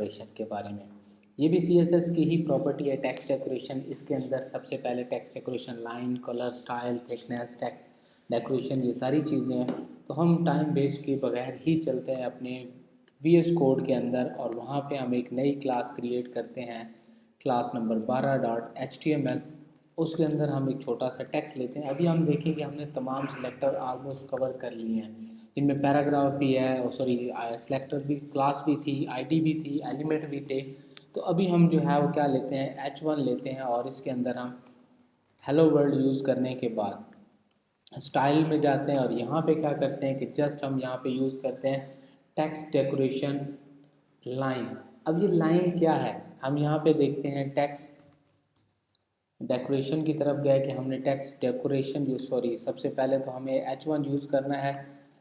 Decoration के बारे में। ये भी CSS की ही प्रॉपर्टी है, टेक्स्ट डेकोरेशन। इसके अंदर सबसे पहले text decoration, line, colour, style, thickness, text decoration, ये सारी चीज़ें हैं। तो हम टाइम वेस्ट किए बगैर ही चलते हैं अपने VS कोड के अंदर और वहाँ पे हम एक नई क्लास क्रिएट करते हैं, क्लास नंबर 12.html। उसके अंदर हम एक छोटा सा टेक्स्ट लेते हैं। अभी हम देखें कि हमने तमाम सिलेक्टर ऑलमोस्ट कवर कर लिए हैं। इनमें पैराग्राफ भी है और सॉरी सिलेक्टर भी, क्लास भी थी, ID भी थी, एलिमेंट भी थे। तो अभी हम जो है वो क्या लेते हैं, H1 लेते हैं और इसके अंदर हम हेलो वर्ल्ड यूज़ करने के बाद स्टाइल में जाते हैं और यहाँ पे क्या करते हैं कि जस्ट हम यहाँ पे यूज़ करते हैं टेक्स्ट डेकोरेशन लाइन। अब ये लाइन क्या है, हम यहाँ पे देखते हैं टेक्स्ट डेकोरेशन की तरफ गए कि हमने टेक्स्ट डेकोरेशन यूज सबसे पहले तो हमें H1 यूज़ करना है।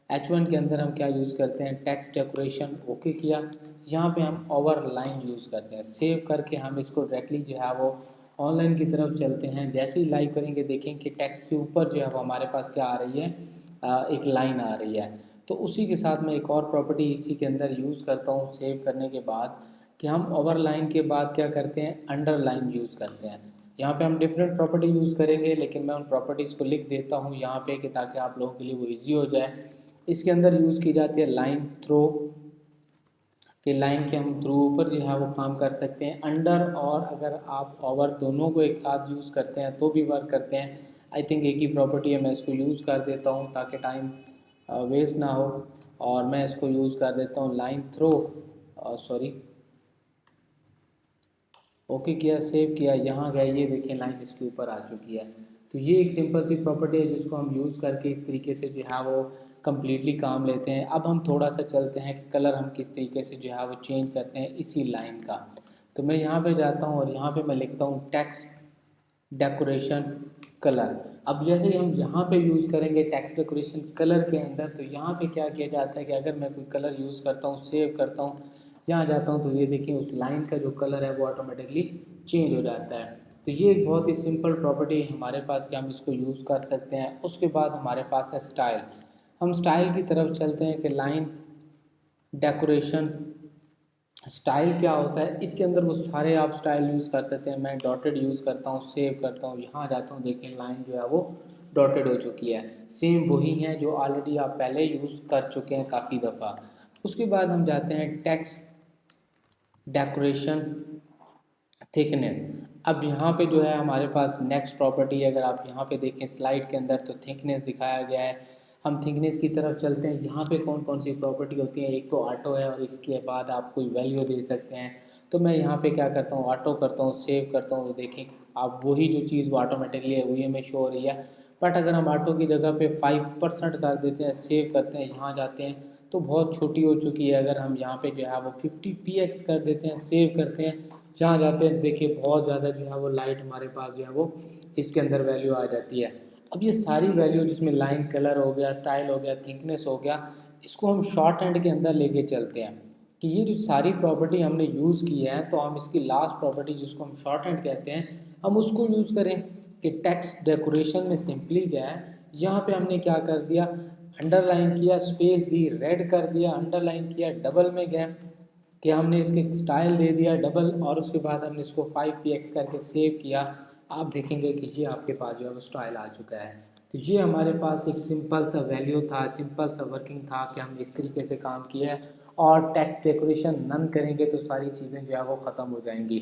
H1 के अंदर हम क्या यूज़ करते हैं, टेक्स्ट डेकोरेशन। ओके किया, यहाँ पे हम ओवर लाइन यूज़ करते हैं। सेव करके हम इसको डायरेक्टली जो है वो ऑनलाइन की तरफ चलते हैं। जैसे ही लाइव करेंगे देखें कि टेक्स्ट के ऊपर जो है वो हमारे पास क्या आ रही है, एक लाइन आ रही है। तो उसी के साथ मैं एक और प्रॉपर्टी इसी के अंदर यूज़ करता हूँ सेव करने के बाद, कि हम ओवर लाइन के बाद क्या करते हैं, अंडरलाइन यूज़ करते हैं। यहाँ पे हम डिफरेंट प्रॉपर्टी यूज़ करेंगे, लेकिन मैं उन प्रॉपर्टीज़ को लिख देता हूँ यहाँ पे कि ताकि आप लोगों के लिए वो इजी हो जाए। इसके अंदर यूज़ की जाती है लाइन थ्रो, कि लाइन के हम थ्रू ऊपर जो है वो काम कर सकते हैं। अंडर और अगर आप ओवर दोनों को एक साथ यूज़ करते हैं तो भी वर्क करते हैं। आई थिंक एक ही प्रॉपर्टी है, मैं इसको यूज़ कर देता हूँ ताकि टाइम वेस्ट ना हो। और मैं इसको यूज़ कर देता हूँ लाइन थ्रो, सॉरी ओके किया, सेव किया, यहाँ गए, ये देखिए लाइन इसके ऊपर आ चुकी है। तो ये एक सिंपल सी प्रॉपर्टी है जिसको हम यूज़ करके इस तरीके से जो है वो कम्प्लीटली काम लेते हैं। अब हम थोड़ा सा चलते हैं कि कलर हम किस तरीके से जो है वो चेंज करते हैं इसी लाइन का। तो मैं यहाँ पे जाता हूँ और यहाँ पे मैं लिखता हूँ टेक्स्ट डेकोरेशन कलर। अब जैसे ही हम यहाँ पे यूज़ करेंगे टेक्स्ट डेकोरेशन कलर के अंदर, तो यहाँ पे क्या किया जाता है कि अगर मैं कोई कलर यूज़ करता हूँ, सेव करता हूँ, यहाँ जाता हूँ, तो ये देखिए उस लाइन का जो कलर है वो ऑटोमेटिकली चेंज हो जाता है। तो ये एक बहुत ही सिंपल प्रॉपर्टी हमारे पास कि हम इसको यूज़ कर सकते हैं। उसके बाद हमारे पास है स्टाइल। हम स्टाइल की तरफ चलते हैं कि लाइन डेकोरेशन स्टाइल क्या होता है। इसके अंदर वो सारे आप स्टाइल यूज़ कर सकते हैं। मैं डॉटेड यूज़ करता हूँ, सेव करता हूँ, यहाँ जाता हूँ, देखिए लाइन जो है वो डॉटेड हो चुकी है। सेम वही है जो ऑलरेडी आप पहले यूज़ कर चुके हैं काफ़ी दफ़ा। उसके बाद हम जाते हैं टेक्स्ट डेकोरेशन थिकनेस। अब यहाँ पे जो है हमारे पास नेक्स्ट प्रॉपर्टी, अगर आप यहाँ पे देखें स्लाइड के अंदर तो थिकनेस दिखाया गया है। हम थिकनेस की तरफ चलते हैं। यहाँ पे कौन कौन सी प्रॉपर्टी होती है, एक तो ऑटो है और इसके बाद आप कोई वैल्यू दे सकते हैं। तो मैं यहाँ पे क्या करता हूँ, ऑटो करता हूँ, सेव करता हूँ, तो देखें आप वही जो चीज़ वो ऑटोमेटिकली है वही हमें शो हो रही है। बट अगर हम ऑटो की जगह पे 5% कर देते हैं, सेव करते हैं, यहाँ जाते हैं, तो बहुत छोटी हो चुकी है। अगर हम यहाँ पे जो है वो 50px कर देते हैं, सेव करते हैं, जहाँ जाते हैं देखिए बहुत ज़्यादा जो है वो लाइट हमारे पास जो है वो इसके अंदर वैल्यू आ जाती है। अब ये सारी वैल्यू जिसमें लाइन कलर हो गया, स्टाइल हो गया, थिकनेस हो गया, इसको हम शॉर्ट हैंड के अंदर लेके चलते हैं कि ये जो सारी प्रॉपर्टी हमने यूज़ की है, तो हम इसकी लास्ट प्रॉपर्टी जिसको हम शॉर्ट हैंड कहते हैं, हम उसको यूज़ करें। कि टेक्स्ट डेकोरेशन में सिंपली क्या है, यहाँ पे हमने क्या कर दिया, अंडरलाइन किया, स्पेस दी, रेड कर दिया, अंडरलाइन किया, डबल में गए कि हमने इसके स्टाइल दे दिया डबल, और उसके बाद हमने इसको 5px करके सेव किया। आप देखेंगे कि ये आपके पास जो है वो स्टाइल आ चुका है। तो ये हमारे पास एक सिंपल सा वैल्यू था, सिंपल सा वर्किंग था कि हमने इस तरीके से काम किया है। और टेक्स्ट डेकोरेशन नन करेंगे तो सारी चीज़ें जो है वो ख़त्म हो जाएंगी।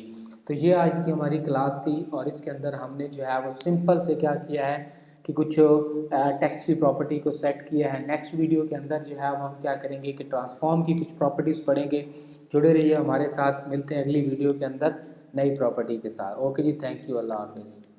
तो ये आज की हमारी क्लास थी और इसके अंदर हमने जो है वो सिंपल से क्या किया है कि कुछ टेक्स्ट की प्रॉपर्टी को सेट किया है। नेक्स्ट वीडियो के अंदर जो है वो हम क्या करेंगे कि ट्रांसफॉर्म की कुछ प्रॉपर्टीज़ पढ़ेंगे। जुड़े रहिए हमारे साथ, मिलते हैं अगली वीडियो के अंदर नई प्रॉपर्टी के साथ। ओके जी, थैंक यू, अल्लाह हाफिज़।